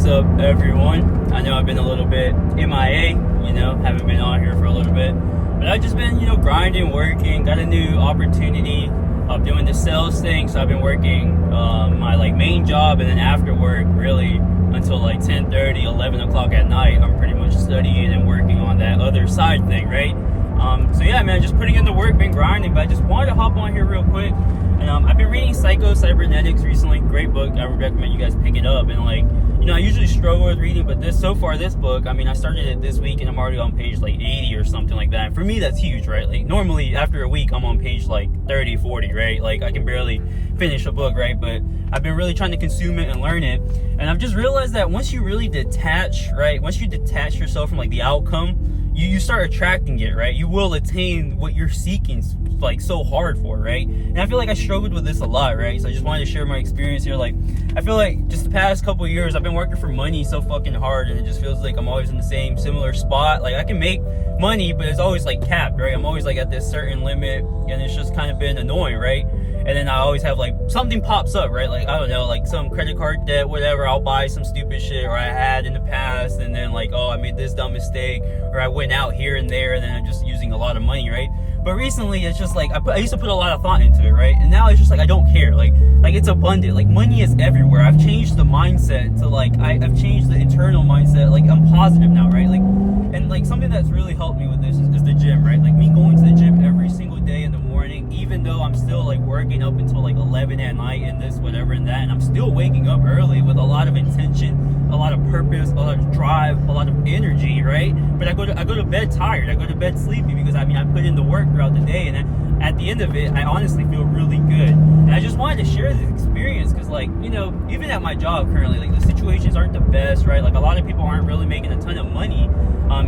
What's up, everyone? I know I've been a little bit MIA, haven't been on here for a little bit, but I've just been, grinding, working, got a new opportunity of doing the sales thing. So I've been working my main job, and then after work, really until 10:30, 11 o'clock at night, I'm pretty much studying and working on that other side thing, right? So yeah, man, just putting in the work, been grinding, but I just wanted to hop on here real quick. And I've been reading Cybernetics recently. Great book. I would recommend you guys pick it up. And I usually struggle with reading, but this book, I started it this week and I'm already on page 80 or something like that. And for me, that's huge, right? Normally after a week, I'm on page 30, 40, right? I can barely finish a book, right? But I've been really trying to consume it and learn it. And I've just realized that once you really detach, right? Once you detach yourself from the outcome, you start attracting it, right? You will attain what you're seeking so hard for, right? And I feel I struggled with this a lot, right? So I just wanted to share my experience here. I feel just the past couple of years, I've been working for money so fucking hard, and it just feels I'm always in the same similar spot. I can make money, but it's always capped, right? I'm always at this certain limit, and it's just kind of been annoying, right? And then I always have something pops up, right? I don't know, some credit card debt, whatever. I'll buy some stupid shit, or I had in the past, and then oh, I made this dumb mistake, or I went out here and there, and then I'm just using a lot of money, right? But recently, it's just I used to put a lot of thought into it, right? And now it's just I don't care. It's abundant. Money is everywhere. I've changed the mindset to I've changed the internal mindset. I'm positive now, right? And something that's really helped me with this is the gym, right? Me going to the gym every single day in the morning, even though I'm still working up until 11 at night and this, whatever, and that, and I'm still waking up early with a lot of intention, a lot of purpose, a lot of drive, a lot of energy, right? But I go to bed tired. I go to bed sleepy because I put in the work throughout the day, and at the end of it, I honestly feel really good. And I just wanted to share this experience because even at my job currently, the situations aren't the best, right? A lot of people aren't really making a ton of money,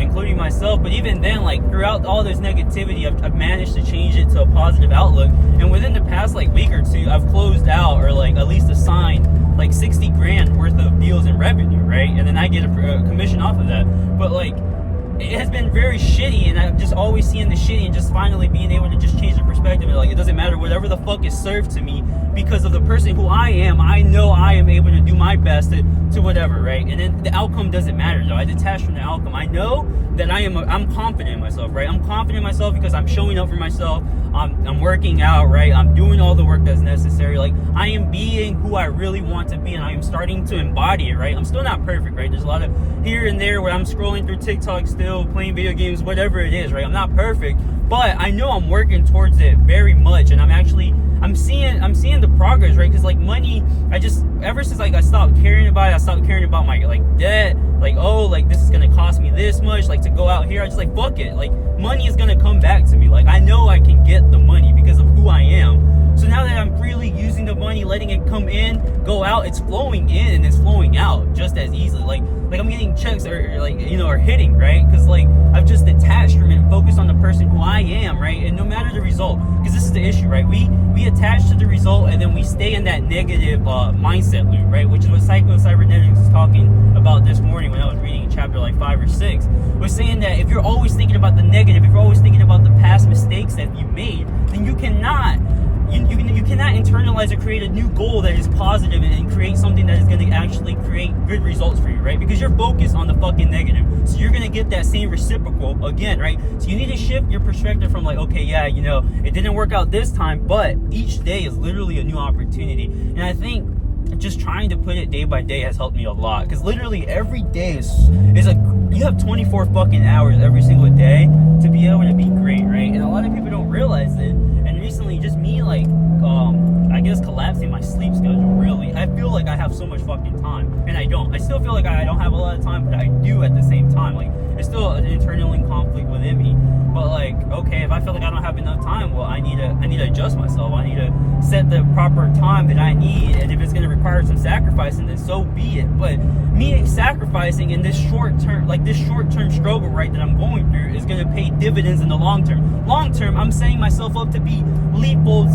including myself. But even then, throughout all this negativity, I've managed to change it to a positive outlook. And within the past week or two, I've closed out, or at least assigned 60 grand worth of deals in revenue, right? And then I get a commission off of that. But it has been very shitty, and I'm just always seeing the shitty, and just finally being able to just change the perspective. And it doesn't matter whatever the fuck is served to me, because of the person who I am. I know I am able to do my best to whatever, right? And then the outcome doesn't matter, though. I detach from the outcome. I know that I'm confident in myself, right? I'm confident in myself because I'm showing up for myself. I'm working out, right? I'm doing all the work that's necessary. I am being who I really want to be, and I am starting to embody it, right? I'm still not perfect, right? There's a lot of here and there where I'm scrolling through TikTok still, playing video games, whatever it is, right? I'm not perfect, but I know I'm working towards it very much, and I'm seeing the progress, right? Because money, ever since I stopped caring about it, I stopped caring about my debt, this is gonna cost me this much, to go out here. I just fuck it. Money is gonna come back to me. I know I can get the money because of who I am. So now that I'm really using the money, letting it come in, go out, it's flowing in and it's flowing out just as easily. I'm getting checks or hitting, right? Because I've just detached from it and focused on the person who I am, right? And no matter the result, because this is the issue, right? We attach to the result, and then we stay in that negative mindset loop, right? Which is what Cybernetics was talking about this morning when I was reading chapter 5 or 6. Was saying that if you're always thinking about the negative, if you're always thinking about the past mistakes that you made, then you cannot internalize or create a new goal that is positive and create something that is going to actually create good results for you, right? Because you're focused on the fucking negative. So you're going to get that same reciprocal again, right? So you need to shift your perspective from okay, yeah, it didn't work out this time, but each day is literally a new opportunity. And I think just trying to put it day by day has helped me a lot, because literally every day you have 24 fucking hours every single day to be able to be great, right? And a lot of people don't realize it. And recently, just me I guess collapsing my sleep schedule, really, I feel I have so much fucking time, and I don't. I still feel I don't have a lot of time, but I do at the same time. It's still an internal conflict within me. But okay, if I feel I don't have enough time, well, I need to adjust myself. I need to set the proper time that I need, and if it's going to require some sacrificing, then so be it. But me sacrificing in this short term struggle, right, that I'm going through is going to pay dividends in the long term. Long term, I'm setting myself up to be leaples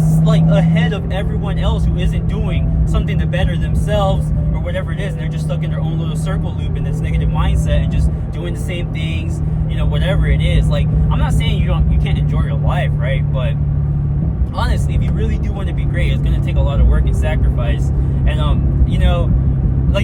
ahead of everyone else who isn't doing something to better themselves or whatever it is, and they're just stuck in their own little circle loop in this negative mindset and just doing the same things, whatever it is. I'm not saying you can't enjoy your life, right? But honestly, if you really do want to be great, it's going to take a lot of work and sacrifice. And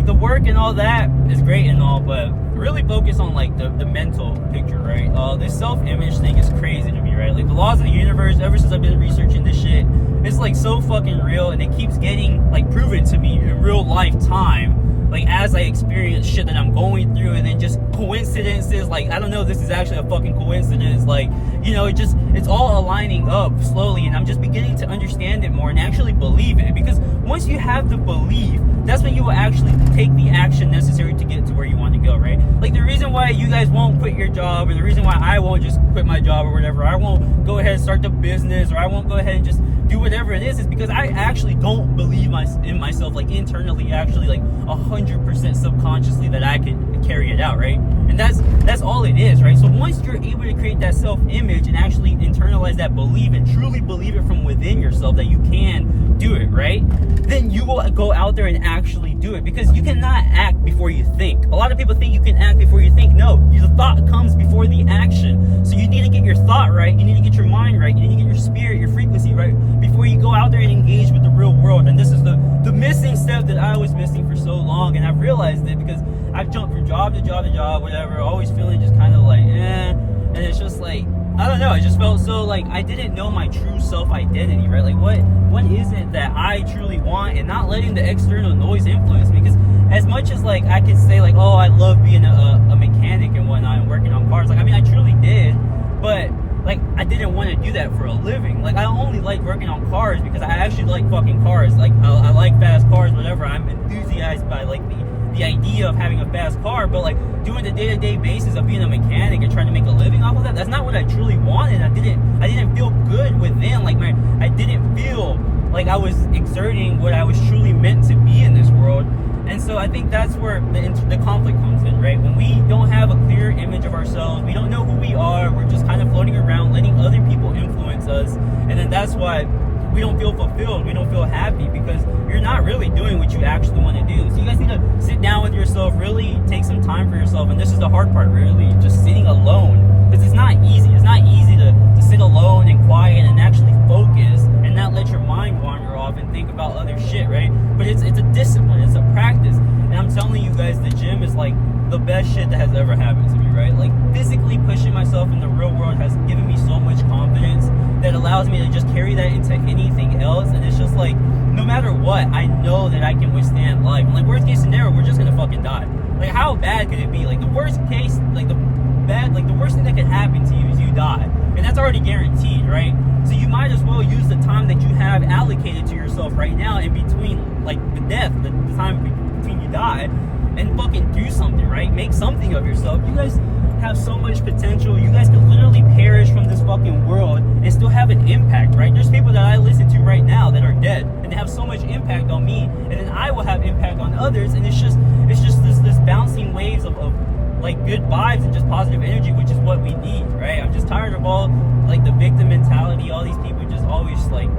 the work work and all that is great and all, but really focus on like the mental picture, right? This self-image thing is crazy to me, right? Like the laws of the universe, ever since I've been researching this shit, it's like so fucking real, and it keeps getting like proven to me in real life time, like as I experience shit that I'm going through, and then just coincidences, like I don't know, this is actually a fucking coincidence, like, you know, it's all aligning up slowly, and I'm just beginning to understand it more and actually believe it, because once you have the belief, that's when you will actually take the action necessary to get to where you want to go, right? Like the reason why you guys won't quit your job, or the reason why I won't just quit my job or whatever, I won't go ahead and start the business, or I won't go ahead and just do whatever it is because I actually don't believe in myself, like internally, actually, like 100% subconsciously, that I can carry it out, right? And that's all it is, right? So once you're able to create that self-image and actually internalize that belief and truly believe it from within yourself that you can do it, right? Then you will go out there and actually do it, because you cannot act before you think. A lot of people think you can act before you think. No, the thought comes before the action. So you need to get your thought right, you need to get your mind right, you need to get your spirit, your frequency right, before you go out there and engage with the real world. And this is the missing step that I was missing for so long, and I've realized it because I've jumped from job to job to job, whatever, always feeling just kind of like, and it's just like, I don't know, it just felt so like I didn't know my true self-identity, right? Like what is it that I truly want, and not letting the external noise influence me. Because as much as like I could say like, oh, I love being a mechanic and whatnot and working on cars, like I mean I truly did, but like I didn't want to do that for a living. Like I only like working on cars because I actually like fucking cars. Like I like fast cars, whatever. I'm enthusiased by like the idea of having a fast car, but like doing the day-to-day basis of being a mechanic and trying to make a living off of that, that's not what I truly wanted. I didn't feel good within, like I didn't feel like I was exerting what I was truly meant to be in this world. And so I think that's where the conflict comes in, right? When we don't have a clear image of ourselves, we don't know who we are, we're just kind of floating around, letting other people influence us, and then that's why we don't feel fulfilled, we don't feel happy, because you're not really doing what you actually want to do. So you guys need to sit down with yourself, really take some time for yourself, and this is the hard part, really, just sitting alone, because it's not easy. It's not easy to sit alone and quiet and actually focus and not let your mind wander off and think about other shit, right? But it's a discipline, it's a practice, and I'm telling you guys, the gym is like the best shit that has ever happened to me, right? Like physically pushing myself in the real world has given me so much confidence that allows me to just carry that into anything else. And it's just like, no matter what, I know that I can withstand life. And like worst case scenario, we're just gonna fucking die. Like how bad could it be? Like the worst case, like the worst thing that could happen to you is you die, and that's already guaranteed, right? So you might as well use the time that you have allocated to yourself right now in between like the death, the time between you die, and fucking do something, right? Make something of yourself. You guys have so much potential. You guys could literally perish from this fucking world and still have an impact, right? There's people that I listen to right now that are dead, and they have so much impact on me, and then I will have impact on others, and it's just this bouncing waves of like good vibes and just positive energy, which is what we need, right? I'm just tired of all like the victim mentality, all these people just always like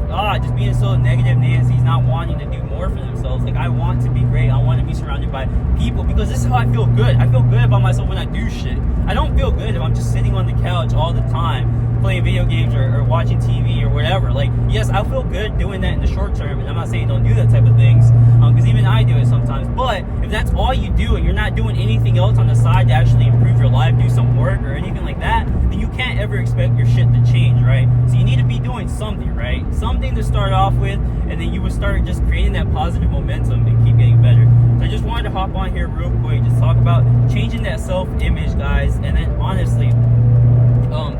just being so negative Nancy's, not wanting to do more for themselves. Like I want to be great, I want to be surrounded by people, because this is how I feel good. I feel good about myself when I do shit. I don't feel good if I'm just sitting on the couch all the time playing video games or watching TV or whatever. Like, yes, I feel good doing that in the short term, and I'm not saying don't do that type of things, because even I do it sometimes. But if that's all you do and you're not doing anything else on the side to actually improve your life, do some work or anything like that, then you can't ever expect your shit to change, right? So you need to be doing something, right? Something to start off with, and then you will start just creating that positive momentum and keep getting better. So I just wanted to hop on here real quick, just talk about changing that self-image, guys. And then honestly,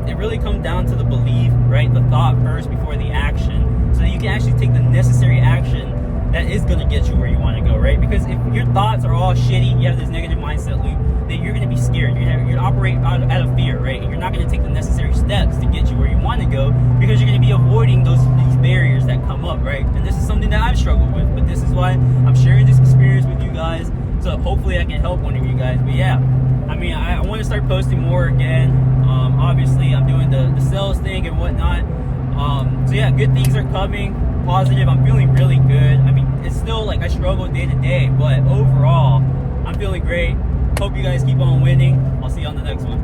it really comes down to the belief, right? The thought first before the action, so that you can actually take the necessary action that is going to get you where you want to go, right? Because if your thoughts are all shitty, you have this negative mindset loop, then you're going to be scared. You're going to operate out of fear, right? And you're not going to take the necessary steps to get you where you want to go, because you're going to be avoiding these barriers that come up, right? And this is something that I've struggled with, but this is why I'm sharing this experience with you guys, so hopefully I can help one of you guys. But yeah, I mean, I want to start posting more again. Obviously, I'm doing the sales thing and whatnot. So yeah, good things are coming. Positive. I'm feeling really good. I mean, it's still like I struggle day to day, but overall, I'm feeling great. Hope you guys keep on winning. I'll see you on the next one.